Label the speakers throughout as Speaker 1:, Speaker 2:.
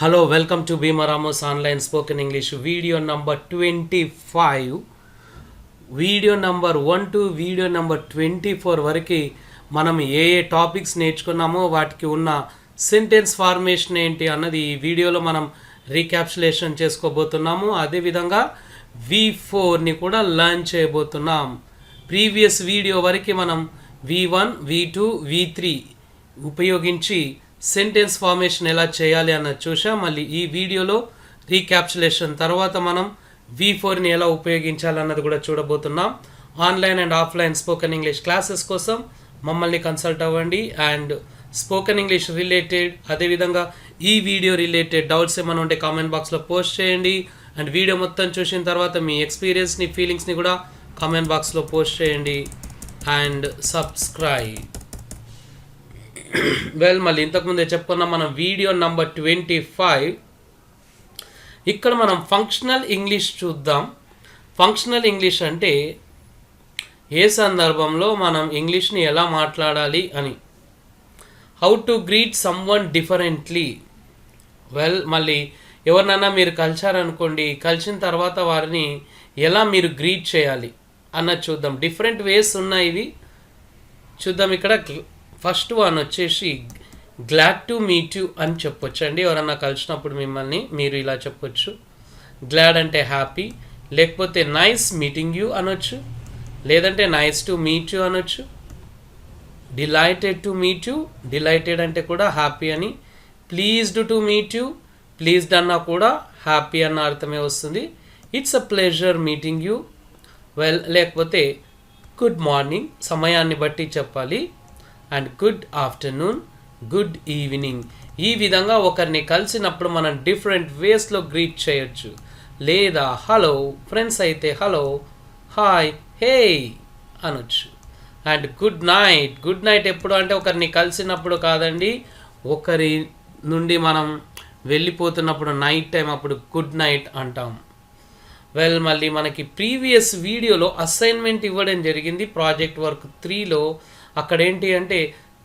Speaker 1: Hello, welcome to Bhima Ramos Online Spoken English video number 25. Video number 1 to video number 24 వరకు మనం ఏ topics నేర్చుకున్నామో వాటికి ఉన్న sentence formation ఏంటి అన్నది ఈ వీడియోలో మనం రీక్యాప్సులేషన్ చేసుకోబోతున్నాము. అదేవిధంగా V4ని కూడా లర్న్ చేయబోతున్నాం. ప్రీవియస్ వీడియో వరకు మనం V1, V2, V3 ఉపయోగించి సెంటెన్స్ ఫార్మేషన్ ఎలా చేయాలి అన్నది చూసాం. మళ్ళీ ఈ వీడియోలో రీక్యాప్సులేషన్ తర్వాత మనం V4ని ఎలా ఉపయోగించాలన్నది కూడా చూడబోతున్నాం. Online and offline spoken English classes కోసం మమ్మల్ని కన్సల్ట్ అవ్వండి. అండ్ స్పోకెన్ ఇంగ్లీష్ రిలేటెడ్ అదేవిధంగా ఈ వీడియో రిలేటెడ్ డౌట్స్ ఏమైనా ఉంటే కామెంట్ బాక్స్లో పోస్ట్ చేయండి. అండ్ వీడియో మొత్తం చూసిన తర్వాత మీ ఎక్స్పీరియన్స్ని ఫీలింగ్స్ని కూడా కామెంట్ బాక్స్లో పోస్ట్ చేయండి. And subscribe. మళ్ళీ ఇంతకుముందే చెప్పుకున్నాం మనం వీడియో నంబర్ 25. ఇక్కడ మనం ఫంక్షనల్ ఇంగ్లీష్ చూద్దాం. ఫంక్షనల్ ఇంగ్లీష్ అంటే ఏ సందర్భంలో మనం ఇంగ్లీష్ని ఎలా మాట్లాడాలి అని. How to greet someone differently. మళ్ళీ ఎవరినైనా మీరు కలిశారనుకోండి, కలిసిన తర్వాత వారిని ఎలా మీరు గ్రీట్ చేయాలి అన్నది చూద్దాం. డిఫరెంట్ వేస్ ఉన్నాయి, ఇవి చూద్దాం. ఇక్కడ ఫస్ట్ వన్ వచ్చేసి గ్లాడ్ టు మీట్ యూ అని చెప్పొచ్చు అండి. ఎవరన్నా కలిసినప్పుడు మిమ్మల్ని మీరు ఇలా చెప్పొచ్చు. గ్లాడ్ అంటే హ్యాపీ, లేకపోతే నైస్ మీటింగ్ యూ అనొచ్చు, లేదంటే నైస్ టు మీట్ యూ అనొచ్చు. Delighted to meet you, delighted అంటే కూడా హ్యాపీ అని. Pleased to meet you, pleased అన్నా కూడా హ్యాపీ అన్న అర్థమే వస్తుంది. It's a pleasure meeting you. లేకపోతే గుడ్ మార్నింగ్, సమయాన్ని బట్టి చెప్పాలి. And good afternoon, good evening. ఈ విధంగా ఒకరిని కలిసినప్పుడు మనం డిఫరెంట్ వేస్లో గ్రీట్ చేయొచ్చు. లేదా హలో, ఫ్రెండ్స్ అయితే హలో, హాయ్, హే అనొచ్చు. And good night. Good night ఎప్పుడు అంటే ఒకరిని కలిసినప్పుడు కాదండి, ఒకరి నుండి మనం వెళ్ళిపోతున్నప్పుడు నైట్ టైం అప్పుడు గుడ్ నైట్ అంటాం. మళ్ళీ మనకి ప్రీవియస్ వీడియోలో అసైన్మెంట్ ఇవ్వడం జరిగింది ప్రాజెక్ట్ వర్క్ 3లో. అక్కడ ఏంటి అంటే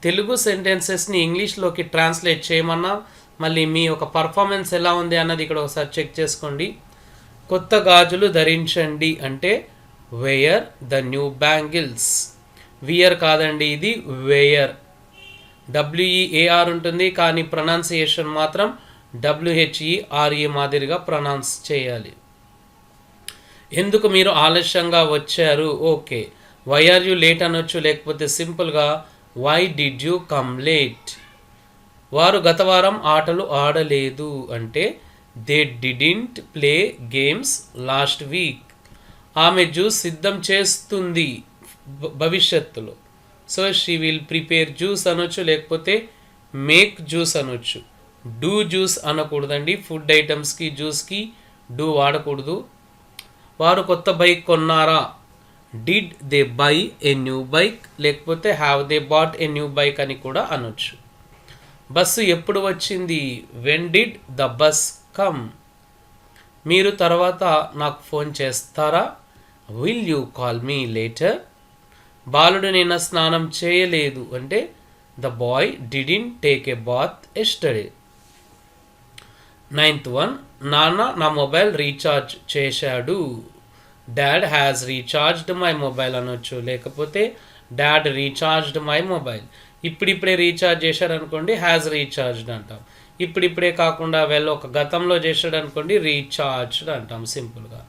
Speaker 1: తెలుగు సెంటెన్సెస్ని ఇంగ్లీష్లోకి ట్రాన్స్లేట్ చేయమన్నా. మళ్ళీ మీ యొక్క పర్ఫార్మెన్స్ ఎలా ఉంది అన్నది ఇక్కడ ఒకసారి చెక్ చేసుకోండి. కొత్త గాజులు ధరించండి అంటే వేయర్ ద న్యూ బ్యాంగిల్స్. వియర్ కాదండి, ఇది వేయర్. WEAR ఉంటుంది, కానీ ప్రొనౌన్సియేషన్ మాత్రం WHERE మాదిరిగా ప్రొనౌన్స్ చేయాలి. ఎందుకు మీరు ఆలస్యంగా వచ్చారు? Okay, why are you late అనొచ్చు, లేకపోతే సింపుల్గా why did you come late. వారు గత వారం ఆటలు ఆడలేదు అంటే they didn't play games last week. ఆమె జ్యూస్ సిద్ధం చేస్తుంది భవిష్యత్తులో, so she will prepare juice అనొచ్చు, లేకపోతే మేక్ జ్యూస్ అనొచ్చు. డూ జ్యూస్ అనకూడదండి, ఫుడ్ ఐటమ్స్కి జ్యూస్కి డూ వాడకూడదు. వారు కొత్త బైక్ కొన్నారా? Did they buy a new bike, లేకపోతే have they bought a new bike అని కూడా అనొచ్చు. బస్సు ఎప్పుడు వచ్చింది? When did the bus come. మీరు తర్వాత నాకు ఫోన్ చేస్తారా? Will you call me later. బాలుడు నిన్న స్నానం చేయలేదు అంటే the boy didn't take a bath yesterday. 9th one, నాన్న నా మొబైల్ రీఛార్జ్ చేశాడు. Dad has recharged my mobile అనొచ్చు, లేకపోతే డాడ్ రీఛార్జ్డ్ మై మొబైల్. ఇప్పుడిప్పుడే రీఛార్జ్ చేశాడు అనుకోండి హ్యాస్ రీఛార్జ్డ్ అంటాం. ఇప్పుడిప్పుడే కాకుండా ఒక గతంలో చేశాడు అనుకోండి రీఛార్జ్డ్ అంటాం సింపుల్గా.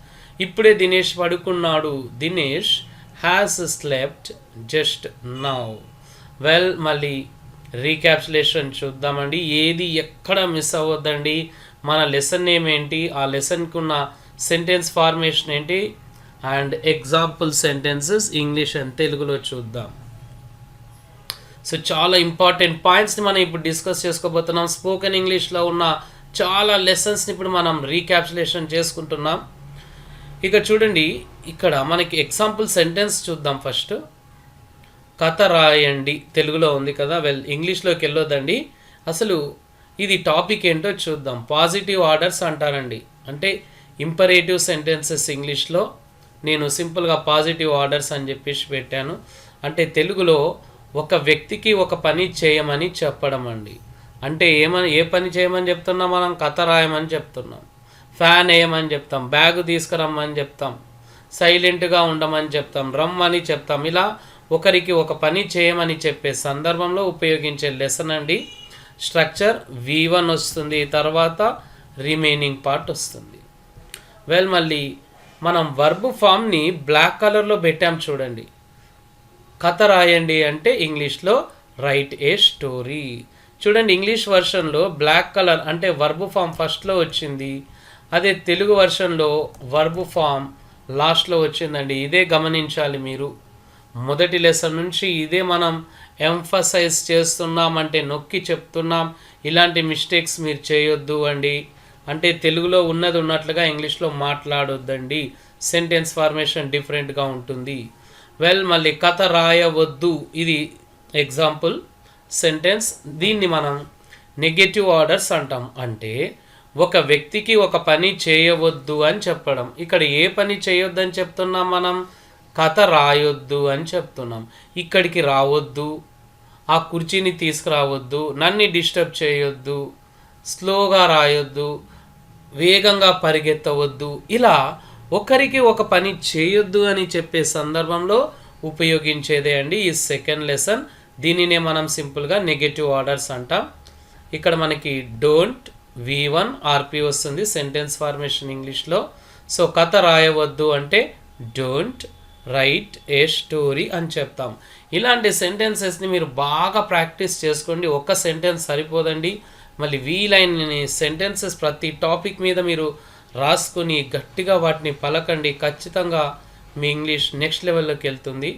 Speaker 1: ఇప్పుడే దినేష్ పడుకున్నాడు. Dinesh has slept just now. మళ్ళీ రీక్యాప్సులేషన్ చూద్దామండి. ఏది ఎక్కడ మిస్ అవ్వద్దండి. మన లెసన్ నేమ్ ఏంటి, ఆ లెసన్కి ఉన్న సెంటెన్స్ ఫార్మేషన్ ఏంటి, and example sentences English and తెలుగులో చూద్దాం. సో చాలా ఇంపార్టెంట్ పాయింట్స్ని మనం ఇప్పుడు డిస్కస్ చేసుకోబోతున్నాం. స్పోకెన్ ఇంగ్లీష్లో ఉన్న చాలా లెసన్స్ని ఇప్పుడు మనం రీక్యాప్సులేషన్ చేసుకుంటున్నాం. ఇక చూడండి, ఇక్కడ మనకి ఎగ్జాంపుల్ సెంటెన్స్ చూద్దాం. ఫస్ట్ కథ రాయండి, తెలుగులో ఉంది కదా. ఇంగ్లీష్లోకి వెళ్ళొద్దండి. అసలు ఇది టాపిక్ ఏంటో చూద్దాం. పాజిటివ్ ఆర్డర్స్ అంటారండి, అంటే ఇంపరేటివ్ సెంటెన్సెస్. ఇంగ్లీష్లో నేను సింపుల్గా పాజిటివ్ ఆర్డర్స్ అని చెప్పేసి పెట్టాను. అంటే తెలుగులో ఒక వ్యక్తికి ఒక పని చేయమని చెప్పడం అండి. అంటే ఏ పని చేయమని చెప్తున్నాం మనం? కథ రాయమని చెప్తున్నాం. ఫ్యాన్ వేయమని చెప్తాం, బ్యాగ్ తీసుకురమ్మని చెప్తాం, సైలెంట్గా ఉండమని చెప్తాం, రమ్మని చెప్తాం. ఇలా ఒకరికి ఒక పని చేయమని చెప్పే సందర్భంలో ఉపయోగించే లెసన్ అండి. స్ట్రక్చర్ V1 వస్తుంది, తర్వాత రిమైనింగ్ పార్ట్ వస్తుంది. మళ్ళీ మనం వర్బ్ ఫామ్ని బ్లాక్ కలర్లో పెట్టాం చూడండి. కథ రాయండి అంటే ఇంగ్లీష్లో రైట్ ఏ స్టోరీ. చూడండి, ఇంగ్లీష్ వర్షన్లో బ్లాక్ కలర్ అంటే వర్బ్ ఫామ్ ఫస్ట్లో వచ్చింది, అదే తెలుగు వర్షన్లో వర్బ్ ఫామ్ లాస్ట్లో వచ్చిందండి. ఇదే గమనించాలి మీరు. మొదటి లెసన్ నుంచి ఇదే మనం ఎంఫసైజ్ చేస్తున్నాం, అంటే నొక్కి చెప్తున్నాం. ఇలాంటి మిస్టేక్స్ మీరు చేయొద్దు అండి. అంటే తెలుగులో ఉన్నది ఉన్నట్లుగా ఇంగ్లీష్లో మాట్లాడొద్దండి. సెంటెన్స్ ఫార్మేషన్ డిఫరెంట్గా ఉంటుంది. మళ్ళీ కథ రాయవద్దు, ఇది ఎగ్జాంపుల్ సెంటెన్స్. దీన్ని మనం నెగటివ్ ఆర్డర్స్ అంటాం. అంటే ఒక వ్యక్తికి ఒక పని చేయవద్దు అని చెప్పడం. ఇక్కడ ఏ పని చేయొద్దు అని చెప్తున్నాం మనం? కథ రాయొద్దు అని చెప్తున్నాం. ఇక్కడికి రావద్దు, ఆ కుర్చీని తీసుకురావద్దు, నన్ను డిస్టర్బ్ చేయొద్దు, స్లోగా రాయొద్దు, వేగంగా పరిగెత్తవద్దు. ఇలా ఒకరికి ఒక పని చేయొద్దు అని చెప్పే సందర్భంలో ఉపయోగించేదే అండి ఈ సెకండ్ లెసన్. దీనినే మనం సింపుల్గా నెగటివ్ ఆర్డర్స్ అంటాం. ఇక్కడ మనకి డోంట్ V1 RP వస్తుంది సెంటెన్స్ ఫార్మేషన్ ఇంగ్లీష్లో. సో కథ రాయవద్దు అంటే డోంట్ రైట్ ఏ స్టోరీ అని చెప్తాం. ఇలాంటి సెంటెన్సెస్ని మీరు బాగా ప్రాక్టీస్ చేసుకోండి. ఒక్క సెంటెన్స్ సరిపోదండి. మళ్ళీ వీలైన సెంటెన్సెస్ ప్రతి టాపిక్ మీద మీరు రాసుకొని గట్టిగా వాటిని పలకండి. ఖచ్చితంగా మీ ఇంగ్లీష్ నెక్స్ట్ లెవెల్లోకి వెళ్తుంది.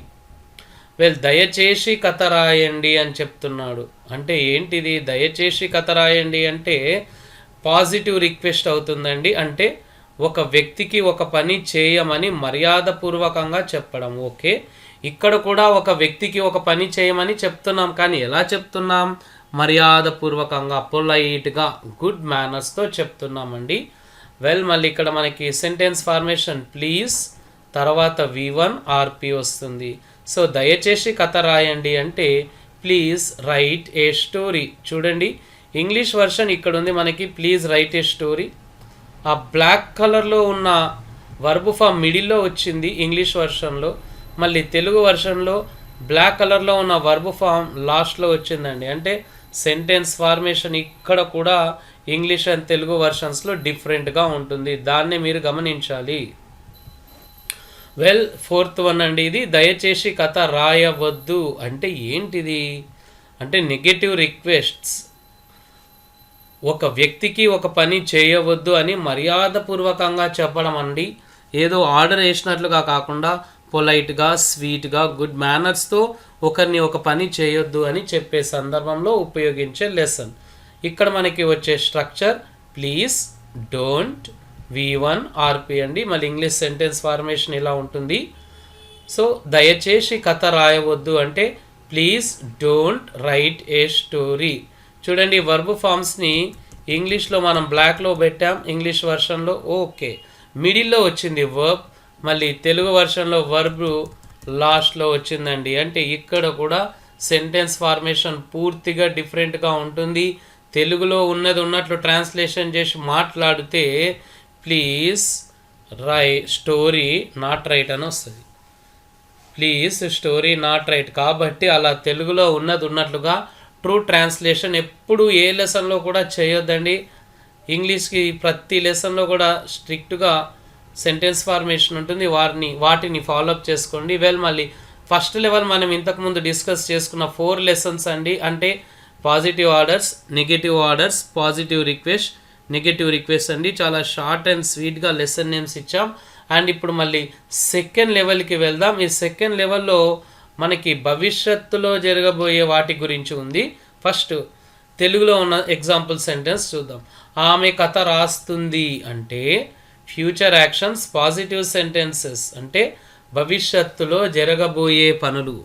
Speaker 1: దయచేసి కథ రాయండి అని చెప్తున్నాడు. అంటే ఏంటిది? దయచేసి కథ రాయండి అంటే పాజిటివ్ రిక్వెస్ట్ అవుతుందండి. అంటే ఒక వ్యక్తికి ఒక పని చేయమని మర్యాదపూర్వకంగా చెప్పడం. ఓకే, ఇక్కడ కూడా ఒక వ్యక్తికి ఒక పని చేయమని చెప్తున్నాం, కానీ ఎలా చెప్తున్నాం? మర్యాదపూర్వకంగా, పొలైట్గా, గుడ్ మేనర్స్తో చెప్తున్నామండి. మళ్ళీ ఇక్కడ మనకి సెంటెన్స్ ఫార్మేషన్ ప్లీజ్, తర్వాత V1 RP వస్తుంది. సో దయచేసి కథ రాయండి అంటే ప్లీజ్ రైట్ ఏ స్టోరీ. చూడండి, ఇంగ్లీష్ వర్షన్ ఇక్కడ ఉంది మనకి, ప్లీజ్ రైట్ ఏ స్టోరీ. ఆ బ్లాక్ కలర్లో ఉన్న వర్బ్ ఫామ్ మిడిల్లో వచ్చింది ఇంగ్లీష్ వర్షన్లో. మళ్ళీ తెలుగు వర్షన్లో బ్లాక్ కలర్లో ఉన్న వర్బ్ ఫామ్ లాస్ట్లో వచ్చిందండి. అంటే సెంటెన్స్ ఫార్మేషన్ ఇక్కడ కూడా ఇంగ్లీష్ అండ్ తెలుగు వర్షన్స్లో డిఫరెంట్గా ఉంటుంది. దాన్నే మీరు గమనించాలి. ఫోర్త్ వన్ అండి ఇది. దయచేసి కథ రాయవద్దు అంటే ఏంటిది? అంటే నెగటివ్ రిక్వెస్ట్స్. ఒక వ్యక్తికి ఒక పని చేయవద్దు అని మర్యాదపూర్వకంగా చెప్పడం అండి. ఏదో ఆర్డర్ వేసినట్లుగా కాకుండా పొలైట్గా, స్వీట్గా, గుడ్ మేనర్స్తో ఒకరిని ఒక పని చేయొద్దు అని చెప్పే సందర్భంలో ఉపయోగించే లెసన్. ఇక్కడ మనకి వచ్చే structure please, don't, V1 RP అండి. మళ్ళీ ఇంగ్లీష్ సెంటెన్స్ ఫార్మేషన్ ఇలా ఉంటుంది. సో దయచేసి కథ రాయవద్దు అంటే please don't write a story. చూడండి, వర్బ్ ఫామ్స్ని ఇంగ్లీష్లో మనం బ్లాక్లో పెట్టాం, ఇంగ్లీష్ వర్షన్లో ఓకే మిడిల్లో వచ్చింది వర్బ్. మళ్ళీ తెలుగు వర్షన్లో వర్బ్ లాస్ట్లో వచ్చిందండి. అంటే ఇక్కడ కూడా సెంటెన్స్ ఫార్మేషన్ పూర్తిగా డిఫరెంట్గా ఉంటుంది. తెలుగులో ఉన్నది ఉన్నట్లు ట్రాన్స్లేషన్ చేసి మాట్లాడితే ప్లీజ్ స్టోరీ నాట్ రైట్ అని వస్తుంది. Please story not right. కాబట్టి అలా తెలుగులో ఉన్నది ఉన్నట్లుగా ట్రూ ట్రాన్స్లేషన్ ఎప్పుడు ఏ లెసన్లో కూడా చేయొద్దండి. ఇంగ్లీష్కి ప్రతి లెసన్లో కూడా స్ట్రిక్ట్గా సెంటెన్స్ ఫార్మేషన్ ఉంటుంది, వాటిని ఫాలోఅప్ చేసుకోండి. మళ్ళీ ఫస్ట్ లెవెల్ మనం ఇంతకుముందు డిస్కస్ చేసుకున్న 4 లెసన్స్ అండి. అంటే positive orders, negative orders, positive request, negative request అండి. చాలా షార్ట్ అండ్ స్వీట్గా లెసన్ నేమ్స్ ఇచ్చాం. అండ్ ఇప్పుడు మళ్ళీ సెకండ్ లెవెల్కి వెళ్దాం. ఈ సెకండ్ లెవెల్లో మనకి భవిష్యత్తులో జరగబోయే వాటి గురించి ఉంది. ఫస్ట్ తెలుగులో ఉన్న ఎగ్జాంపుల్ సెంటెన్స్ చూద్దాం. ఆమె కథ రాస్తుంది అంటే ఫ్యూచర్ యాక్షన్స్, పాజిటివ్ సెంటెన్సెస్ అంటే భవిష్యత్తులో జరగబోయే పనులు.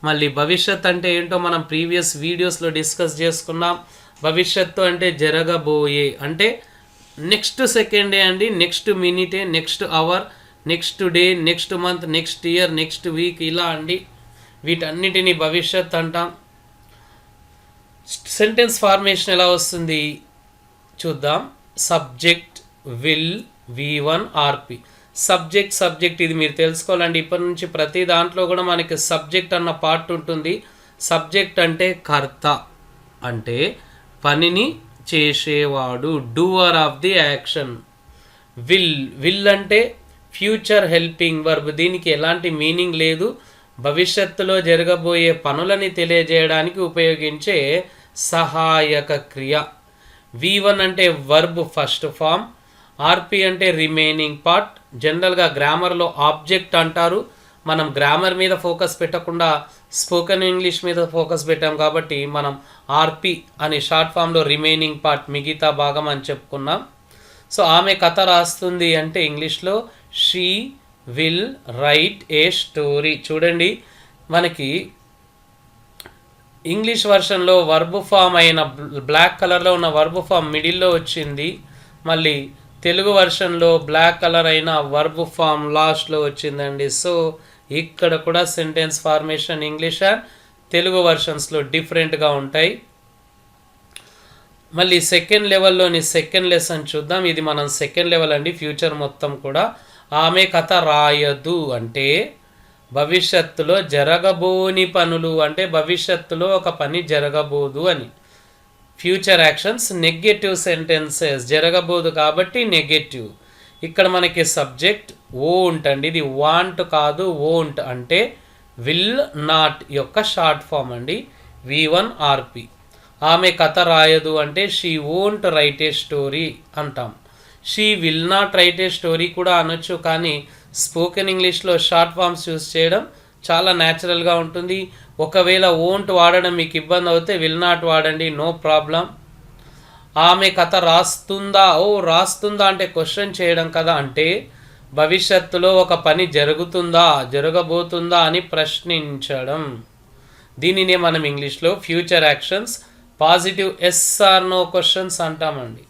Speaker 1: మళ్ళీ భవిష్యత్ అంటే ఏంటో మనం ప్రీవియస్ వీడియోస్లో డిస్కస్ చేసుకున్నాం. భవిష్యత్తు అంటే జరగబోయే అంటే నెక్స్ట్ సెకండే అండి, నెక్స్ట్ మినిటే, next hour, next day, next month, next year, next week, ఇలా అండి. వీటన్నిటిని భవిష్యత్ అంటాం. సెంటెన్స్ ఫార్మేషన్ ఎలా వస్తుంది చూద్దాం. Subject will V1 RP. Subject ఇది మీరు తెలుసుకోవాలండి. ఇప్పటి నుంచి ప్రతి దాంట్లో కూడా మనకి సబ్జెక్ట్ అన్న పార్ట్ ఉంటుంది. సబ్జెక్ట్ అంటే కర్త, అంటే పనిని చేసేవాడు, doer of the action. Will అంటే ఫ్యూచర్ హెల్పింగ్ వర్బ్. దీనికి ఎలాంటి మీనింగ్ లేదు. భవిష్యత్తులో జరగబోయే పనులని తెలియజేయడానికి ఉపయోగించే సహాయక క్రియ. V1 అంటే వర్బ్ ఫస్ట్ ఫామ్. RP అంటే రిమైనింగ్ పార్ట్. జనరల్గా గ్రామర్లో ఆబ్జెక్ట్ అంటారు. మనం గ్రామర్ మీద ఫోకస్ పెట్టకుండా స్పోకెన్ ఇంగ్లీష్ మీద ఫోకస్ పెట్టాం కాబట్టి మనం RP అని షార్ట్ ఫామ్లో రిమైనింగ్ పార్ట్, మిగతా భాగం అని చెప్పుకున్నాం. సో ఆమె కథ రాస్తుంది అంటే ఇంగ్లీష్లో she will write a story. చూడండి, మనకి ఇంగ్లీష్ వర్షన్లో వర్బ్ ఫామ్ అయిన బ్లాక్ కలర్లో ఉన్న వర్బ్ ఫామ్ మిడిల్లో వచ్చింది. మళ్ళీ తెలుగు వర్షన్లో బ్లాక్ కలర్ అయిన వర్బ్ ఫామ్ లాస్ట్లో వచ్చిందండి. సో ఇక్కడ కూడా sentence formation English and Telugu వర్షన్స్లో డిఫరెంట్గా ఉంటాయి. మళ్ళీ సెకండ్ లెవెల్లోని సెకండ్ లెసన్ చూద్దాం. ఇది మనం సెకండ్ లెవెల్ అండి, ఫ్యూచర్ మొత్తం కూడా. ఆమె కథ రాయదు అంటే భవిష్యత్తులో జరగబోని పనులు, అంటే భవిష్యత్తులో ఒక పని జరగబోదు అని. ఫ్యూచర్ యాక్షన్స్ నెగటివ్ సెంటెన్సెస్, జరగబోదు కాబట్టి నెగటివ్. ఇక్కడ మనకి సబ్జెక్ట్ ఓంట్ అండి, ఇది వాంట్ కాదు, ఓంట్ అంటే విల్ నాట్ యొక్క షార్ట్ ఫామ్ అండి, V1 RP. ఆమె కథ రాయదు అంటే she won't write a story అంటాం. She will not write a story కూడా అనొచ్చు, కానీ స్పోకెన్ ఇంగ్లీష్లో షార్ట్ ఫామ్స్ యూస్ చేయడం చాలా న్యాచురల్గా ఉంటుంది. ఒకవేళ ఓంట్ వాడడం మీకు ఇబ్బంది అవుతే విల్ నాట్ వాడండి, నో ప్రాబ్లం. ఆమె కథ రాస్తుందా, రాస్తుందా అంటే క్వశ్చన్ చేయడం కదా, అంటే భవిష్యత్తులో ఒక పని జరుగుతుందా, జరగబోతుందా అని ప్రశ్నించడం. దీనినే మనం ఇంగ్లీష్లో future actions, positive SR no questions అంటామండి.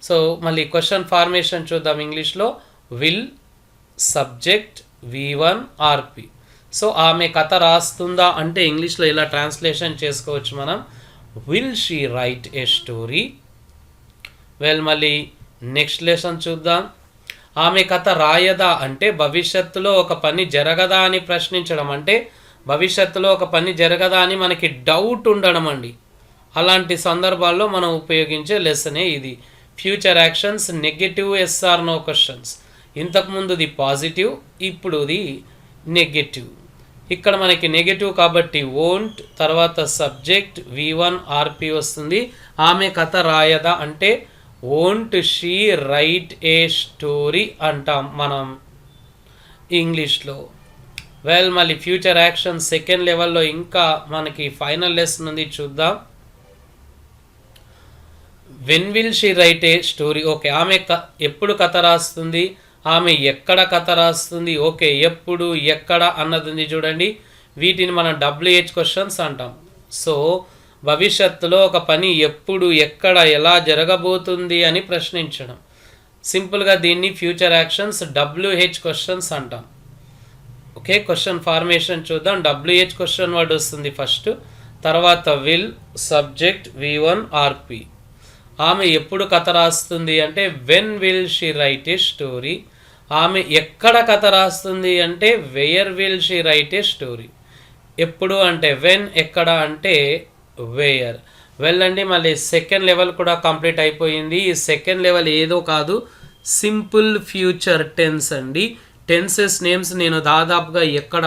Speaker 1: సో మళ్ళీ క్వశ్చన్ ఫార్మేషన్ చూద్దాం. ఇంగ్లీష్లో will, subject, V1 RP. So ఆమె కథ రాస్తుందా అంటే ఇంగ్లీష్లో ఇలా ట్రాన్స్లేషన్ చేసుకోవచ్చు మనం, will she write a story. మళ్ళీ నెక్స్ట్ లెసన్ చూద్దాం. ఆమె కథ రాయదా అంటే భవిష్యత్తులో ఒక పని జరగదా అని ప్రశ్నించడం, అంటే భవిష్యత్తులో ఒక పని జరగదా అని మనకి డౌట్ ఉండడం అండి. అలాంటి సందర్భాల్లో మనం ఉపయోగించే లెసనే ఇది. Future actions negative SR no questions. ఇంతకుముందుది పాజిటివ్, ఇప్పుడుది నెగటివ్. ఇక్కడ మనకి నెగటివ్ కాబట్టి ఓంట్, తర్వాత సబ్జెక్ట్ V1 RP వస్తుంది. ఆమె కథ రాయదా అంటే won't she write a story అంటాం మనం ఇంగ్లీష్లో. మళ్ళీ ఫ్యూచర్ యాక్షన్ సెకండ్ లెవెల్లో ఇంకా మనకి ఫైనల్ లెసన్ ఉంది, చూద్దాం. When will she write a story. Okay, ఆమె ఎప్పుడు కథ రాస్తుంది, ఆమె ఎక్కడ కథ రాస్తుంది. ఓకే, ఎప్పుడు ఎక్కడ అన్నది ఉంది చూడండి. వీటిని మనం WH క్వశ్చన్స్ అంటాం. సో భవిష్యత్తులో ఒక పని ఎప్పుడు, ఎక్కడ, ఎలా జరగబోతుంది అని ప్రశ్నించడం. సింపుల్గా దీన్ని ఫ్యూచర్ యాక్షన్స్ WH క్వశ్చన్స్ అంటాం. ఓకే, క్వశ్చన్ ఫార్మేషన్ చూద్దాం. WH క్వశ్చన్ వర్డ్ వస్తుంది ఫస్ట్, తర్వాత విల్, సబ్జెక్ట్, V1 RP. ఆమె ఎప్పుడు కథ రాస్తుంది అంటే when will she write a story. ఆమె ఎక్కడ కథ రాస్తుంది అంటే where will she write a story. ఎప్పుడు అంటే వెన్, ఎక్కడ అంటే వేర్. అండి మళ్ళీ సెకండ్ లెవెల్ కూడా కంప్లీట్ అయిపోయింది. ఈ సెకండ్ లెవెల్ ఏదో కాదు, సింపుల్ ఫ్యూచర్ టెన్స్ అండి. టెన్సెస్ నేమ్స్ నేను దాదాపుగా ఎక్కడ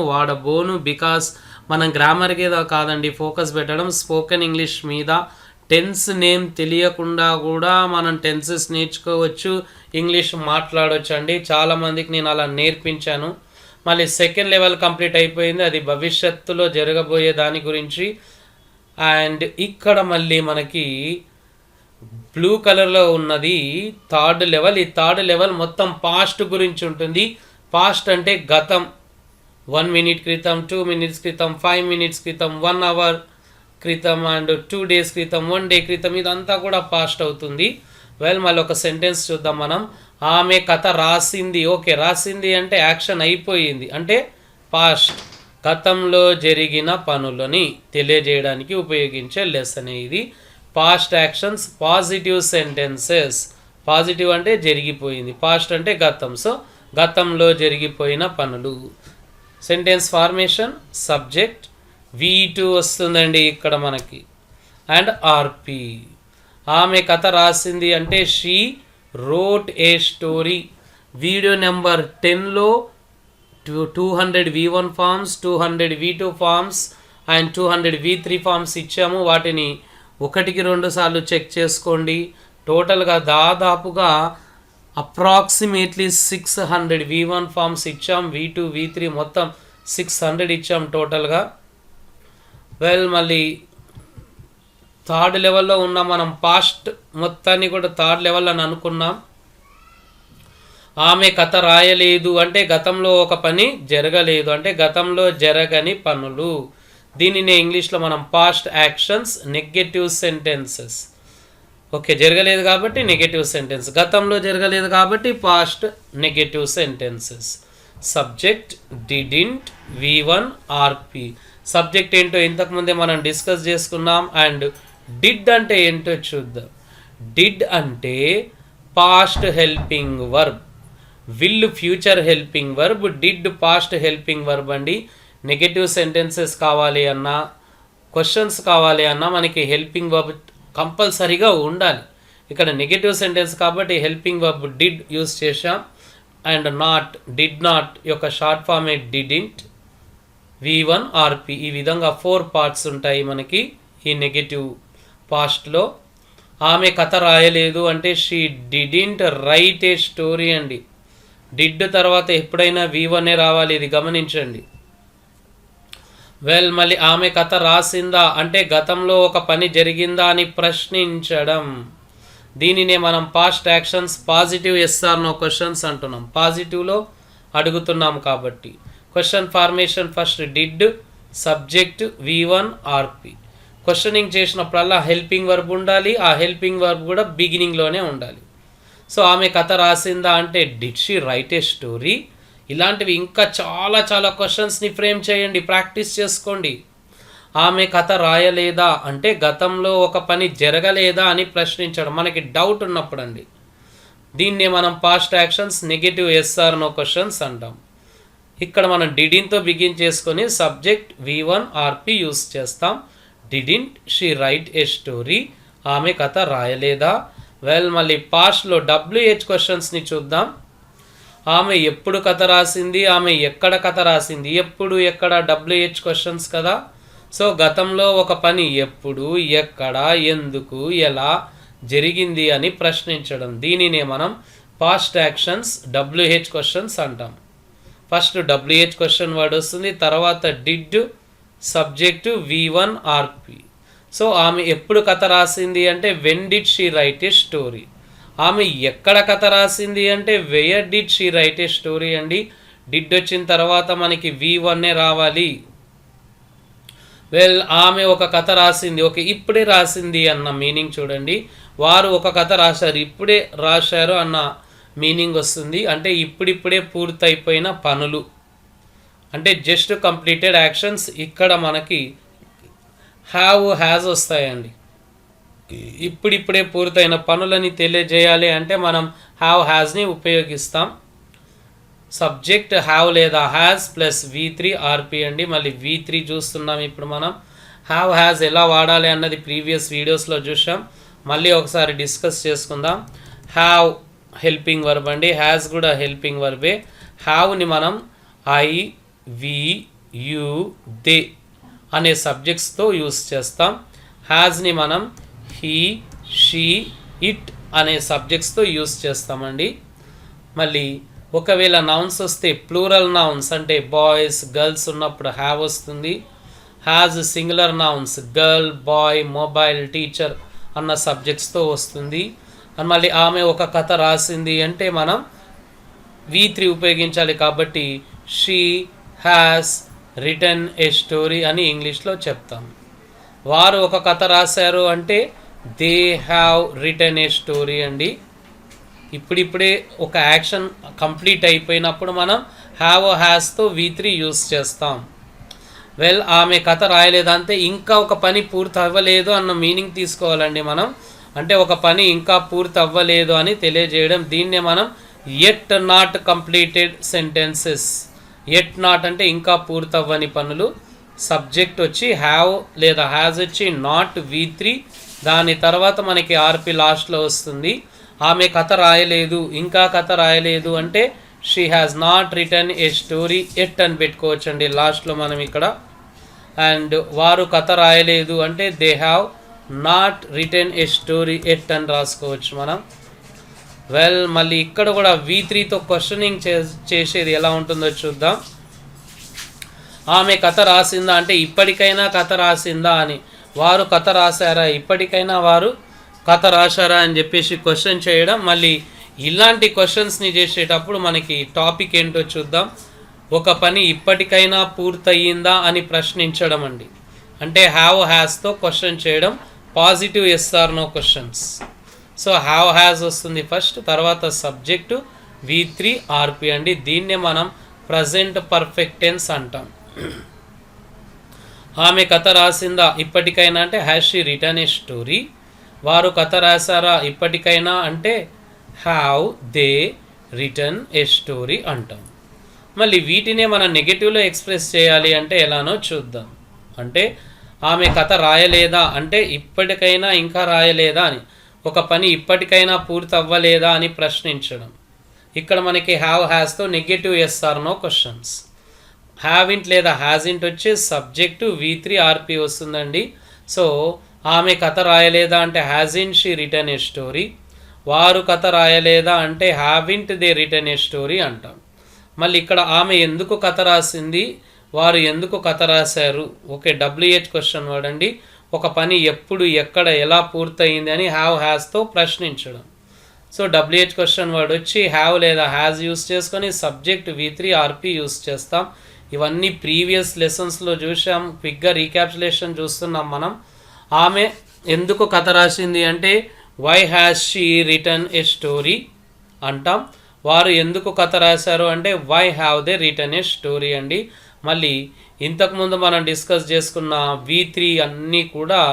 Speaker 1: వాడబోను, బికాస్ మనం గ్రామర్ మీద కాదండి ఫోకస్ పెట్టడం, స్పోకెన్ ఇంగ్లీష్ మీద. టెన్స్ నేమ్ తెలియకుండా కూడా మనం టెన్సెస్ నేర్చుకోవచ్చు, ఇంగ్లీష్ మాట్లాడవచ్చు అండి. చాలామందికి నేను అలా నేర్పించాను. మళ్ళీ సెకండ్ లెవెల్ కంప్లీట్ అయిపోయింది, అది భవిష్యత్తులో జరగబోయే దాని గురించి. అండ్ ఇక్కడ మళ్ళీ మనకి బ్లూ కలర్లో ఉన్నది థర్డ్ లెవెల్. ఈ థర్డ్ లెవెల్ మొత్తం పాస్ట్ గురించి ఉంటుంది. పాస్ట్ అంటే గతం, 1 minute క్రితం, 2 minutes క్రితం, 5 minutes క్రితం, 1 hour క్రితం, అండ్ 2 days క్రితం, 1 day క్రితం, ఇదంతా కూడా పాస్ట్ అవుతుంది. మళ్ళీ ఒక సెంటెన్స్ చూద్దాం మనం. ఆమె కథ రాసింది. ఓకే, రాసింది అంటే యాక్షన్ అయిపోయింది, అంటే పాస్ట్. గతంలో జరిగిన పనులని తెలియజేయడానికి ఉపయోగించే లెసన్ ఇది. Past actions, positive sentences. Positive అంటే జరిగిపోయింది, పాస్ట్ అంటే గతం. సో గతంలో జరిగిపోయిన పనులు. సెంటెన్స్ ఫార్మేషన్ సబ్జెక్ట్ V2 వస్తుందండి ఇక్కడ మనకి, అండ్ ఆర్పి. ఆమె కథ రాసింది అంటే she wrote a story. Video number 10లో 200 V1 forms, 200 V2 forms and 200 V3 forms ఇచ్చాము. వాటిని 1-2 సార్లు చెక్ చేసుకోండి. టోటల్గా దాదాపుగా అప్రాక్సిమేట్లీ 600 V1 ఫార్మ్స్ ఇచ్చాం, V2 V3 మొత్తం 600 ఇచ్చాం టోటల్గా. మళ్ళీ థర్డ్ లెవెల్లో ఉన్న మనం పాస్ట్ మొత్తాన్ని కూడా థర్డ్ లెవెల్ అని అనుకున్నాం. ఆమె కథ రాయలేదు అంటే గతంలో ఒక పని జరగలేదు, అంటే గతంలో జరగని పనులు. దీనిని ఇంగ్లీష్లో మనం past actions, negative sentences. Okay, జరగలేదు కాబట్టి నెగటివ్ సెంటెన్స్, గతంలో జరగలేదు కాబట్టి past negative sentences. Subject didn't, V1 RP. Subject ఏంటో ఇంతకుముందే మనం డిస్కస్ చేసుకున్నాం. అండ్ డిడ్ అంటే ఏంటో చూద్దాం. డిడ్ అంటే past helping verb, will future helping verb, did past helping verb అండి. నెగటివ్ సెంటెన్సెస్ కావాలి అన్నా, క్వశ్చన్స్ కావాలి అన్నా మనకి హెల్పింగ్ వర్బ్ కంపల్సరీగా ఉండాలి. ఇక్కడ నెగటివ్ సెంటెన్స్ కాబట్టి హెల్పింగ్ వర్బ్ డిడ్ యూస్ చేశాం. అండ్ నాట్, డిడ్ నాట్ యొక్క షార్ట్ ఫామ్ డిడింట్, V1 ఆర్పి. ఈ విధంగా 4 పార్ట్స్ ఉంటాయి మనకి ఈ నెగటివ్ పాస్ట్లో. ఆమె కథ రాయలేదు అంటే she didn't right a story అండి. డిడ్ తర్వాత ఎప్పుడైనా V1 రావాలి, ఇది గమనించండి. మళ్ళీ ఆమె కథ రాసిందా అంటే గతంలో ఒక పని జరిగిందా అని ప్రశ్నించడం. దీనినే మనం past actions, positive SR no questions అంటున్నాం. పాజిటివ్లో అడుగుతున్నాం కాబట్టి. Question formation first did, subject V1 RP. Questioning చేసినప్పుడల్లా హెల్పింగ్ వర్బ్ ఉండాలి, ఆ హెల్పింగ్ వర్బ్ కూడా బిగినింగ్లోనే ఉండాలి. సో ఆమె కథ రాసిందా అంటే did she write a story. ఇలాంటివి ఇంకా చాలా చాలా క్వశ్చన్స్ని ఫ్రేమ్ చేయండి, ప్రాక్టీస్ చేసుకోండి. ఆమె కథ రాయలేదా అంటే గతంలో ఒక పని జరగలేదా అని ప్రశ్నించడం, మనకి డౌట్ ఉన్నప్పుడు అండి. దీన్నే మనం past actions, negative SR no questions అంటాం. ఇక్కడ మనం డిడింతో బిగిన్ చేసుకొని సబ్జెక్ట్ V1 ఆర్పి యూస్ చేస్తాం. Didn't she write a story, ఆమె కథ రాయలేదా. మళ్ళీ పాస్ట్లో WH క్వశ్చన్స్ని చూద్దాం. ఆమె ఎప్పుడు కథ రాసింది, ఆమె ఎక్కడ కథ రాసింది. ఎప్పుడు, ఎక్కడ WH క్వశ్చన్స్ కదా. సో గతంలో ఒక పని ఎప్పుడు, ఎక్కడ, ఎందుకు, ఎలా జరిగింది అని ప్రశ్నించడం. దీనినే మనం పాస్ట్ యాక్షన్స్, WH క్వశ్చన్స్ అంటాం. ఫస్ట్ WH క్వశ్చన్ వర్డ్ వస్తుంది, తర్వాత did, subject V1 RP. So ఆమె ఎప్పుడు కథ రాసింది అంటే when did she write a story. ఆమె ఎక్కడ కథ రాసింది అంటే where did she write a story అండి. డిడ్ వచ్చిన తర్వాత మనకి V1 రావాలి. ఆమె ఒక కథ రాసింది, ఓకే ఇప్పుడే రాసింది అన్న మీనింగ్ చూడండి. వారు ఒక కథ రాశారు, ఇప్పుడే రాశారు అన్న మీనింగ్ వస్తుంది. అంటే ఇప్పుడిప్పుడే పూర్తయిపోయిన పనులు, అంటే జస్ట్ కంప్లీటెడ్ యాక్షన్స్. ఇక్కడ మనకి హ్యావ్, హ్యాజ్ వస్తాయండి. ఇప్పుడిప్పుడే పూర్తయిన పనులని తెలియజేయాలి అంటే మనం హ్యావ్, హ్యాజ్ని ఉపయోగిస్తాం. సబ్జెక్ట్ హ్యావ్ లేదా హ్యాజ్ ప్లస్ V3 ఆర్పి అండి. మళ్ళీ V3 చూస్తున్నాం ఇప్పుడు మనం. హ్యావ్, హ్యాజ్ ఎలా వాడాలి అన్నది ప్రీవియస్ వీడియోస్లో చూసాం, మళ్ళీ ఒకసారి డిస్కస్ చేసుకుందాం. హ్యావ్ హెల్పింగ్ వర్బ్ అండి, హ్యాజ్ కూడా హెల్పింగ్ వర్బే. హ్యావ్ని మనం I, we, you, they అనే సబ్జెక్ట్స్తో యూస్ చేస్తాం. హ్యాజ్ని మనం he, she, it అనే సబ్జెక్ట్స్తో యూస్ చేస్తామండి. మళ్ళీ ఒకవేళ నౌన్స్ వస్తే ప్లూరల్ నౌన్స్ అంటే బాయ్స్, గర్ల్స్ ఉన్నప్పుడు హ్యావ్ వస్తుంది. Has singular nouns girl, boy, mobile, teacher అన్న సబ్జెక్ట్స్తో వస్తుంది. అండ్ మళ్ళీ ఆమె ఒక కథ రాసింది అంటే మనం V3 ఉపయోగించాలి కాబట్టి she has written a story అని ఇంగ్లీష్లో చెప్తాం. వారు ఒక కథ రాశారు అంటే they have written a story అండి. ఇప్పుడిప్పుడే ఒక యాక్షన్ కంప్లీట్ అయిపోయినప్పుడు మనం హ్యావ్, హ్యాస్తో V3 యూస్ చేస్తాం. వెల్ ఆమె కథ రాయలేదు అంటే ఇంకా ఒక పని పూర్తి అవ్వలేదు అన్న మీనింగ్ తీసుకోవాలండి మనం. అంటే ఒక పని ఇంకా పూర్తి అవ్వలేదు అని తెలియజేయడం. దీన్నే మనం at not completed sentences. At not అంటే ఇంకా పూర్తి అవ్వని పనులు. సబ్జెక్ట్ వచ్చి హ్యావ్ లేదా హ్యాజ్ వచ్చి నాట్ V3, దాని తర్వాత మనకి ఆర్పి లాస్ట్లో వస్తుంది. ఆమె కథ రాయలేదు, ఇంకా కథ రాయలేదు అంటే she has not return a story at అని పెట్టుకోవచ్చండి లాస్ట్లో మనం ఇక్కడ. అండ్ వారు కథ రాయలేదు అంటే they have not return a story at అని రాసుకోవచ్చు మనం. వెల్ మళ్ళీ ఇక్కడ కూడా V3తో క్వశ్చనింగ్ చేసేది ఎలా ఉంటుందో చూద్దాం. ఆమె కథ రాసిందా అంటే ఇప్పటికైనా కథ రాసిందా అని. వారు కథ రాశారా, ఇప్పటికైనా వారు కథ రాశారా అని చెప్పేసి క్వశ్చన్ చేయడం. మళ్ళీ ఇలాంటి క్వశ్చన్స్ని చేసేటప్పుడు మనకి టాపిక్ ఏంటో చూద్దాం. ఒక పని ఇప్పటికైనా పూర్తయిందా అని ప్రశ్నించడం అండి. అంటే హ్యావ్ హ్యాస్తో క్వశ్చన్ చేయడం. Positive SR no questions. So have has వస్తుంది ఫస్ట్, తర్వాత సబ్జెక్టు V3 RP అండి. దీన్నే మనం ప్రజెంట్ పర్ఫెక్ట్ టెన్స్ అంటాం. ఆమె కథ రాసిందా ఇప్పటికైనా అంటే has she written a story. వారు కథ రాశారా ఇప్పటికైనా అంటే have they written a story అంటాం. మళ్ళీ వీటినే మనం నెగటివ్లో ఎక్స్ప్రెస్ చేయాలి అంటే ఎలానో చూద్దాం. అంటే ఆమె కథ రాయలేదా అంటే ఇప్పటికైనా ఇంకా రాయలేదా అని. ఒక పని ఇప్పటికైనా పూర్తి అవ్వలేదా అని ప్రశ్నించడం. ఇక్కడ మనకి హ్యావ్ హ్యాస్తో negative SR no questions. Haven't లేదా హ్యాజింట్ వచ్చి సబ్జెక్టు V3 RP వస్తుందండి. సో ఆమె కథ రాయలేదా అంటే hasn't she written a story. వారు కథ రాయలేదా అంటే haven't they written a story అంటాం. మళ్ళీ ఇక్కడ ఆమె ఎందుకు కథ రాసింది, వారు ఎందుకు కథ రాశారు. ఓకే, WH క్వశ్చన్ వర్డ్ అండి. ఒక పని ఎప్పుడు ఎక్కడ ఎలా పూర్తయింది అని హ్యావ్ హ్యాస్తో ప్రశ్నించడం. సో WH క్వశ్చన్ వర్డ్ వచ్చి హ్యావ్ లేదా హ్యాజ్ యూస్ చేసుకొని సబ్జెక్ట్ V3 RP యూస్ చేస్తాం. ఇవన్నీ ప్రీవియస్ లెసన్స్లో చూసాం. క్విక్గా రీక్యాప్చులేషన్ చూస్తున్నాం మనం. ఆమె ఎందుకు కథ రాసింది అంటే why has she written a story అంటాం. వారు ఎందుకు కథ రాశారు అంటే why have they written a story అండి. మళ్ళీ ఇంతకుముందు మనం డిస్కస్ చేసుకున్న V3 అన్నీ కూడా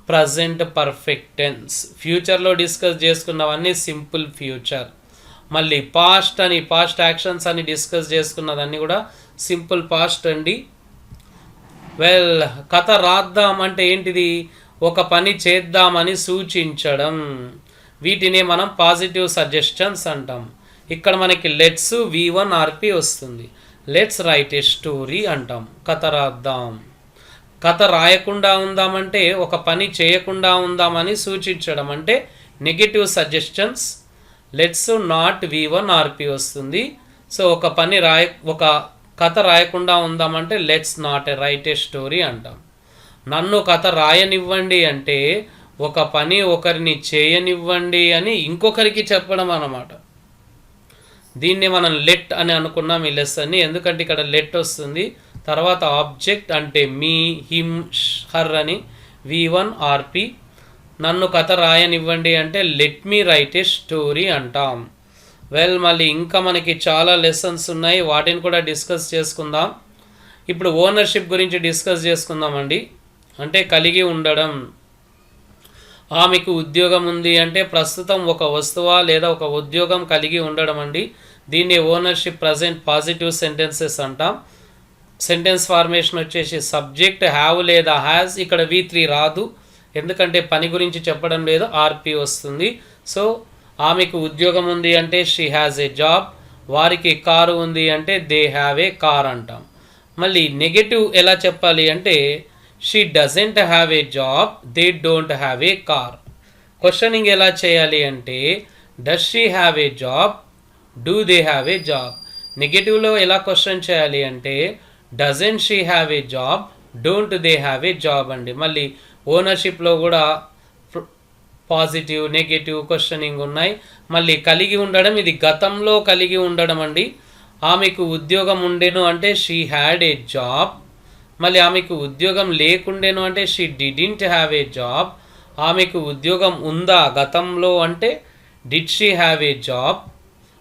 Speaker 1: ప్రజెంట్ పర్ఫెక్ట్ టెన్స్. ఫ్యూచర్లో డిస్కస్ చేసుకున్నవన్నీ సింపుల్ ఫ్యూచర్. మళ్ళీ పాస్ట్ అని పాస్ట్ యాక్షన్స్ అని డిస్కస్ చేసుకున్నదన్నీ కూడా సింపుల్ పాస్ట్ అండి. వెల్ కథ రాద్దాం అంటే ఏంటిది, ఒక పని చేద్దామని సూచించడం. వీటిని మనం పాజిటివ్ సజెషన్స్ అంటాం. ఇక్కడ మనకి లెట్స్ V1 RP వస్తుంది. లెట్స్ రైట్ ఏ స్టోరీ అంటాం. కథ రాద్దాం. కథ రాయకుండా ఉందామంటే ఒక పని చేయకుండా ఉందామని సూచించడం అంటే negative suggestions. Let's not V1 RP వస్తుంది. సో ఒక కథ రాయకుండా ఉందామంటే let's not write a story అంటాం. నన్ను కథ రాయనివ్వండి అంటే ఒక పని ఒకరిని చేయనివ్వండి అని ఇంకొకరికి చెప్పడం అన్నమాట. దీన్ని మనం లెట్ అని అనుకున్నాం ఈ లెసన్ని. ఎందుకంటే ఇక్కడ లెట్ వస్తుంది, తర్వాత ఆబ్జెక్ట్ అంటే మీ, హిమ్, హర్ అని V1 RP. నన్ను కథ రాయనివ్వండి అంటే let me right a story అంటాం. వెల్ మళ్ళీ ఇంకా మనకి చాలా లెసన్స్ ఉన్నాయి, వాటిని కూడా డిస్కస్ చేసుకుందాం. ఇప్పుడు ఓనర్షిప్ గురించి డిస్కస్ చేసుకుందామండి. అంటే కలిగి ఉండడం. ఆమెకు ఉద్యోగం ఉంది అంటే ప్రస్తుతం ఒక వస్తువా లేదా ఒక ఉద్యోగం కలిగి ఉండడం అండి. దీన్ని ఓనర్షిప్ ప్రజెంట్ పాజిటివ్ సెంటెన్సెస్ అంటాం. సెంటెన్స్ ఫార్మేషన్ వచ్చేసి సబ్జెక్ట్ హ్యావ్ లేదా హ్యాజ్. ఇక్కడ V3 రాదు ఎందుకంటే పని గురించి చెప్పడం లేదు, RP వస్తుంది. సో ఆమెకు ఉద్యోగం ఉంది అంటే షీ హ్యాజ్ ఏ జాబ్. వారికి కారు ఉంది అంటే దే హ్యావ్ ఏ కార్ అంటాం. మళ్ళీ నెగటివ్ ఎలా చెప్పాలి అంటే she doesn't have a job, they don't have a car. Questioning ఎలా చేయాలి అంటే does she have a job, do they have a job. నెగటివ్లో ఎలా క్వశ్చన్ చేయాలి అంటే doesn't she have a job, don't they have a job అండి. మళ్ళీ ఓనర్షిప్లో కూడా పాజిటివ్ నెగటివ్ క్వశ్చనింగ్ ఉన్నాయి. మళ్ళీ కలిగి ఉండడం, ఇది గతంలో కలిగి ఉండడం అండి. ఆమెకు ఉద్యోగం ఉండెను అంటే షీ హ్యాడ్ ఏ జాబ్. మళ్ళీ ఆమెకు ఉద్యోగం లేకుండెను అంటే she didn't have a job. ఆమెకు ఉద్యోగం ఉందా గతంలో అంటే did she have a job.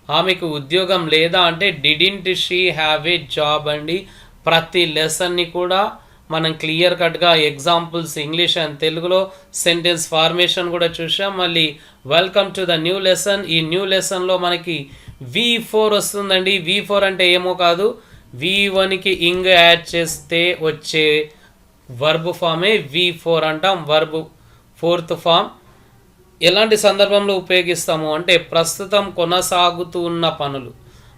Speaker 1: ఆమెకు ఉద్యోగం లేదా అంటే didn't she have a job అండి. ప్రతి లెసన్ని కూడా మనం క్లియర్ కట్గా ఎగ్జాంపుల్స్ ఇంగ్లీష్ అండ్ తెలుగులో సెంటెన్స్ ఫార్మేషన్ కూడా చూసాం. మళ్ళీ welcome to the new lesson. ఈ న్యూ లెసన్లో మనకి V4 వస్తుందండి. V4 అంటే ఏమో కాదు, V1కి ఇంగ్ యాడ్ చేస్తే వచ్చే వర్బ్ ఫామే V4 అంటాం. Verb fourth form. ఎలాంటి సందర్భంలో ఉపయోగిస్తాము అంటే ప్రస్తుతం కొనసాగుతూ ఉన్న పనులు.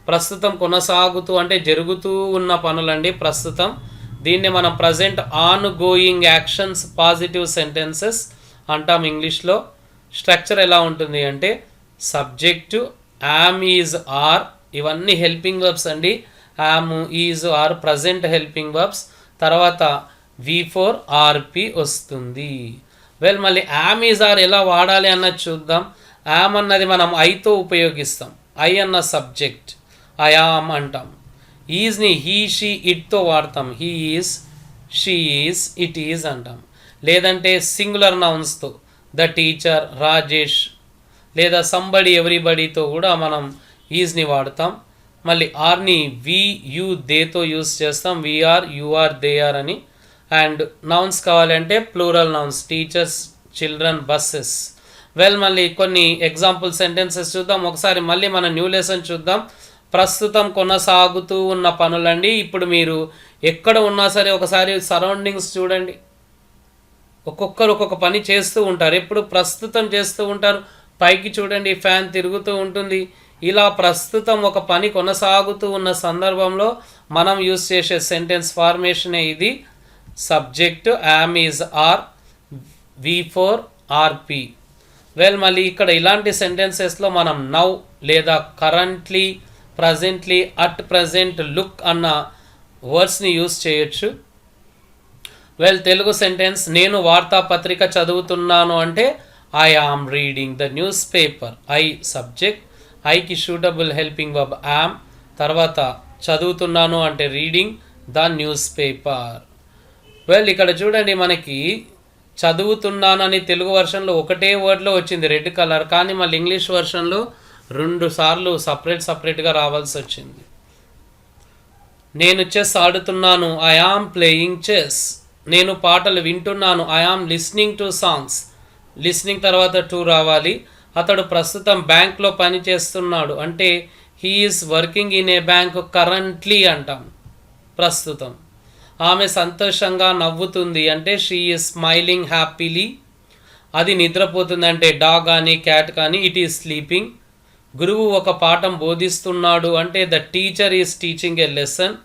Speaker 1: ప్రస్తుతం కొనసాగుతూ అంటే జరుగుతూ ఉన్న పనులండి ప్రస్తుతం. దీన్ని మనం present ongoing actions positive sentences అంటాం ఇంగ్లీష్లో. స్ట్రక్చర్ ఎలా ఉంటుంది అంటే సబ్జెక్టు, యామ్, ఈజ్, ఆర్, ఇవన్నీ హెల్పింగ్ వర్బ్స్ అండి. Am, is, are present helping verbs. తర్వాత V4 RP వస్తుంది. మళ్ళీ యామ్, ఈజ్, ఆర్ ఎలా వాడాలి అన్నది చూద్దాం. యామ్ అన్నది మనం ఐతో ఉపయోగిస్తాం. ఐ అన్న సబ్జెక్ట్, ఐ యామ్ అంటాం. ఈజ్ని హీ, షీ, ఇట్తో వాడతాం. He is, she is, it is అంటాం. లేదంటే సింగులర్ నౌన్స్తో ద టీచర్, రాజేష్, లేదా సంబడి, ఎవ్రీబడితో కూడా మనం ఈజ్ని వాడతాం. మళ్ళీ ఆర్ని వి, యూ, దేతో యూస్ చేస్తాం. వీఆర్, యూఆర్, దే ఆర్ అని. అండ్ నౌన్స్ కావాలంటే plural nouns, teachers, children, buses. మళ్ళీ కొన్ని ఎగ్జాంపుల్ సెంటెన్సెస్ చూద్దాం. ఒకసారి మళ్ళీ మన న్యూ లెసన్ చూద్దాం. ప్రస్తుతం కొనసాగుతూ ఉన్న పనులండి. ఇప్పుడు మీరు ఎక్కడ ఉన్నా సరే ఒకసారి సరౌండింగ్స్ చూడండి. ఒక్కొక్కరు ఒక్కొక్క పని చేస్తూ ఉంటారు. ఎప్పుడు ప్రస్తుతం చేస్తూ ఉంటారు. పైకి చూడండి, ఫ్యాన్ తిరుగుతూ ఉంటుంది. ఇలా ప్రస్తుతం ఒక పని కొనసాగుతూ ఉన్న సందర్భంలో మనం యూస్ చేసే సెంటెన్స్ ఫార్మేషనే ఇది. Subject am, is, are, V4 RP. మళ్ళీ ఇక్కడ ఇలాంటి సెంటెన్సెస్లో మనం నౌ లేదా currently, presently, at present, look అన్న వర్డ్స్ని యూస్ చేయొచ్చు. తెలుగు సెంటెన్స్ నేను వార్తాపత్రిక చదువుతున్నాను అంటే I am reading the newspaper. I subject, ఐకి సూటబుల్ హెల్పింగ్ వర్బ్ యామ్. తర్వాత చదువుతున్నాను అంటే రీడింగ్ ద న్యూస్ పేపర్. ఇక్కడ చూడండి, మనకి చదువుతున్నానని తెలుగు వర్షన్లో ఒకటే వర్డ్లో వచ్చింది రెడ్ కలర్. కానీ మళ్ళీ ఇంగ్లీష్ వర్షన్లో 2 సార్లు సపరేట్గా రావాల్సి వచ్చింది. నేను చెస్ ఆడుతున్నాను, ఐ ఆమ్ ప్లేయింగ్ చెస్. నేను పాటలు వింటున్నాను, I am listening to songs. Listening తర్వాత టు రావాలి. అతడు ప్రస్తుతం బ్యాంక్లో పని చేస్తున్నాడు అంటే he is working in a bank currently అంటాం ప్రస్తుతం. ఆమె సంతోషంగా నవ్వుతుంది అంటే షీ ఈజ్ స్మైలింగ్ హ్యాపీలీ. అది నిద్రపోతుంది అంటే డాగ్ కానీ క్యాట్ కానీ ఇట్ ఈజ్ స్లీపింగ్. గురువు ఒక పాఠం బోధిస్తున్నాడు అంటే the teacher is teaching A lesson.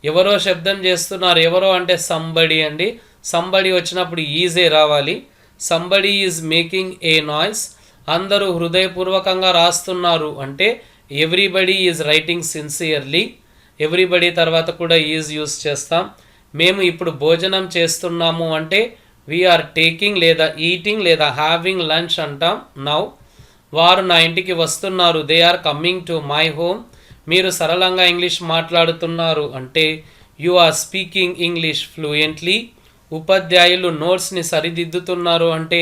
Speaker 1: ఎవరో శబ్దం చేస్తున్నారు, ఎవరో అంటే సంబడి అండి. సంబడి వచ్చినప్పుడు ఈజే రావాలి. Somebody is making a noise. అందరూ హృదయపూర్వకంగా రాస్తున్నారు అంటే everybody is writing sincerely. Everybody తర్వాత కూడా ఈజ్ యూస్ చేస్తాం. మేము ఇప్పుడు భోజనం చేస్తున్నాము అంటే వీఆర్ టేకింగ్ లేదా ఈటింగ్ లేదా హ్యావింగ్ లంచ్ అంటాం నౌ. వారు నా ఇంటికి వస్తున్నారు, they are coming to my home. మీరు సరళంగా ఇంగ్లీష్ మాట్లాడుతున్నారు అంటే you are speaking English fluently. ఉపాధ్యాయులు నోట్స్ని సరిదిద్దుతున్నారు అంటే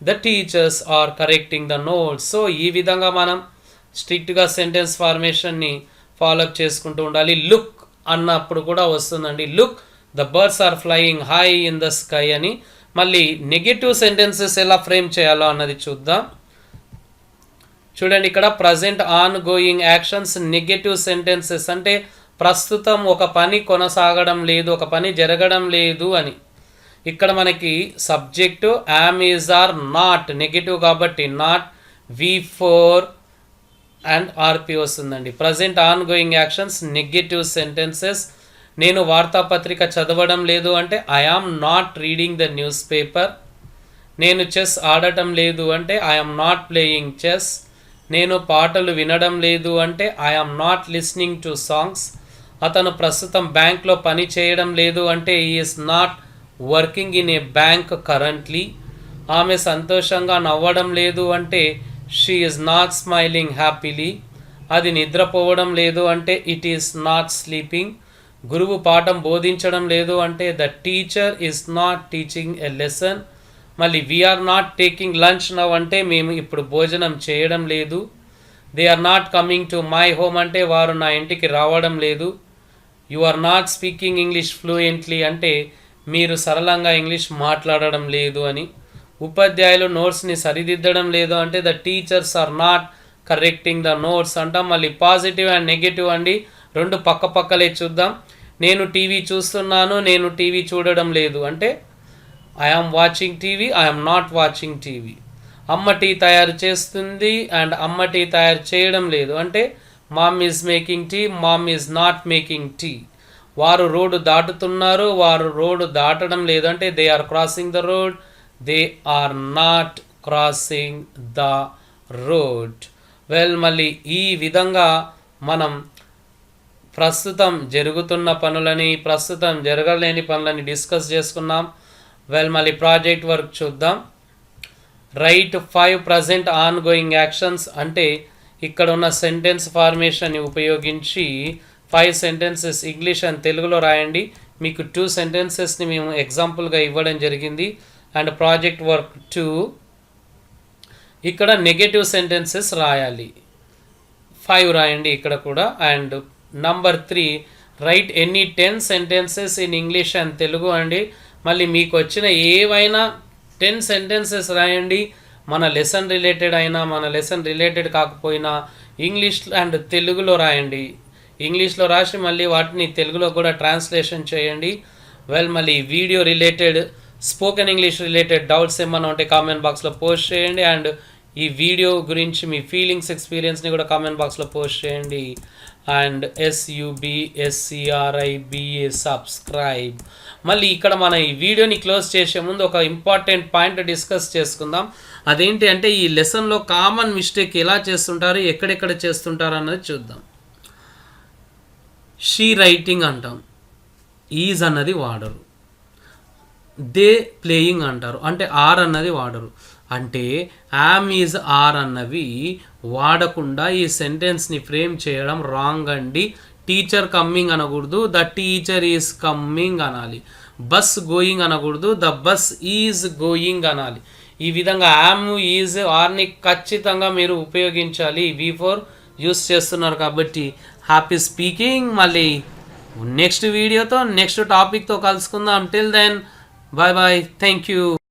Speaker 1: the teachers are correcting the notes. So ఈ విధంగా మనం స్ట్రిక్ట్గా సెంటెన్స్ ఫార్మేషన్ని ఫాలోఅప్ చేసుకుంటూ ఉండాలి. లుక్ అన్నప్పుడు కూడా వస్తుందండి. Look the birds are flying high in the sky అని. మళ్ళీ నెగటివ్ సెంటెన్సెస్ ఎలా ఫ్రేమ్ చేయాలో అన్నది చూద్దాం. చూడండి, ఇక్కడ present ongoing actions negative sentences అంటే ప్రస్తుతం ఒక పని కొనసాగడం లేదు, ఒక పని జరగడం లేదు అని. ఇక్కడ మనకి subject am, is, are, not negative కాబట్టి నాట్, V4 అండ్ RP వస్తుందండి. Present ongoing actions negative sentences. నేను వార్తాపత్రిక చదవడం లేదు అంటే I am not reading the newspaper. నేను చెస్ ఆడటం లేదు అంటే I am not playing chess. నేను పాటలు వినడం లేదు అంటే I am not listening to songs. అతను ప్రస్తుతం బ్యాంక్లో పని చేయడం లేదు అంటే he is not working in a bank currently. ఆమె సంతోషంగా నవ్వడం లేదు అంటే she is not smiling happily. అది నిద్రపోవడం లేదు అంటే ఇట్ ఈస్ నాట్ స్లీపింగ్. గురువు పాఠం బోధించడం లేదు అంటే the teacher is not teaching a lesson. మళ్ళీ we're not taking lunch now అంటే మేము ఇప్పుడు భోజనం చేయడం లేదు. They are not coming to my home అంటే వారు నా ఇంటికి రావడం లేదు. You are not speaking English fluently అంటే మీరు సరళంగా ఇంగ్లీష్ మాట్లాడడం లేదు అని. ఉపాధ్యాయులు నోట్స్ని సరిదిద్దడం లేదు అంటే the teachers are not correcting the notes అంటాం. మళ్ళీ పాజిటివ్ అండ్ నెగిటివ్ అండి, రెండు పక్క పక్కలే చూద్దాం. నేను టీవీ చూస్తున్నాను, నేను టీవీ చూడడం లేదు అంటే I am watching TV, I am not watching TV. అమ్మ టీ తయారు చేస్తుంది అండ్ అమ్మ టీ తయారు చేయడం లేదు అంటే mom is making tea, mom is not making tea. వారు రోడ్డు దాటుతున్నారు, వారు రోడ్డు దాటడం లేదు అంటే they are crossing the road, they are not crossing the road. Well, మళ్ళీ ఈ విధంగా మనం ప్రస్తుతం జరుగుతున్న పనులని, ప్రస్తుతం జరగలేని పనులని డిస్కస్ చేసుకున్నాం. వెల్, మళ్ళీ ప్రాజెక్ట్ వర్క్ చూద్దాం. Right 5 present ongoing actions అంటే ఇక్కడ ఉన్న సెంటెన్స్ ఫార్మేషన్ని ఉపయోగించి 5 సెంటెన్సెస్ ఇంగ్లీష్ అండ్ తెలుగులో రాయండి. మీకు 2 సెంటెన్సెస్ని మేము ఎగ్జాంపుల్గా ఇవ్వడం జరిగింది. అండ్ ప్రాజెక్ట్ వర్క్ 2 ఇక్కడ నెగటివ్ సెంటెన్సెస్ రాయాలి, 5 రాయండి ఇక్కడ కూడా. And number 3 right any 10 sentences in English and Telugu అండి. మళ్ళీ మీకు వచ్చిన ఏవైనా 10 సెంటెన్సెస్ రాయండి, మన లెసన్ రిలేటెడ్ అయినా మన లెసన్ రిలేటెడ్ కాకపోయినా ఇంగ్లీష్ అండ్ తెలుగులో రాయండి. ఇంగ్లీష్లో రాసి మళ్ళీ వాటిని తెలుగులో కూడా ట్రాన్స్లేషన్ చేయండి. వెల్, మళ్ళీ video related, spoken English related doubts ఏమన్నా ఉంటే కామెంట్ బాక్స్లో పోస్ట్ చేయండి. అండ్ ఈ వీడియో గురించి మీ ఫీలింగ్స్, ఎక్స్పీరియన్స్ని కూడా కామెంట్ బాక్స్లో పోస్ట్ చేయండి. And SUBSCRIBA subscribe. మళ్ళీ ఇక్కడ మన ఈ వీడియోని క్లోజ్ చేసే ముందు ఒక ఇంపార్టెంట్ పాయింట్ డిస్కస్ చేసుకుందాం. అదేంటి అంటే ఈ లెసన్లో కామన్ మిస్టేక్ ఎలా చేస్తుంటారు, ఎక్కడెక్కడ చేస్తుంటారు అన్నది చూద్దాం. షీ రైటింగ్ అంటాం, ఈజ్ అన్నది వాడరు. దే ప్లేయింగ్ అంటారు అంటే ఆర్ అన్నది వాడరు. అంటే యామ్, ఈజ్, ఆర్ అన్నవి వాడకుండా ఈ సెంటెన్స్ని ఫ్రేమ్ చేయడం రాంగ్ అండి. టీచర్ కమ్మింగ్ అనకూడదు, ద టీచర్ ఈజ్ కమ్మింగ్ అనాలి. బస్ గోయింగ్ అనకూడదు, ద బస్ ఈజ్ గోయింగ్ అనాలి. ఈ విధంగా యామ్, ఈజ్, ఆర్ని ఖచ్చితంగా మీరు ఉపయోగించాలి. V4 యూస్ చేస్తున్నారు కాబట్టి హ్యాపీ స్పీకింగ్. మళ్ళీ నెక్స్ట్ వీడియోతో, నెక్స్ట్ టాపిక్తో కలుసుకుందాం. Till then, bye bye, thank you.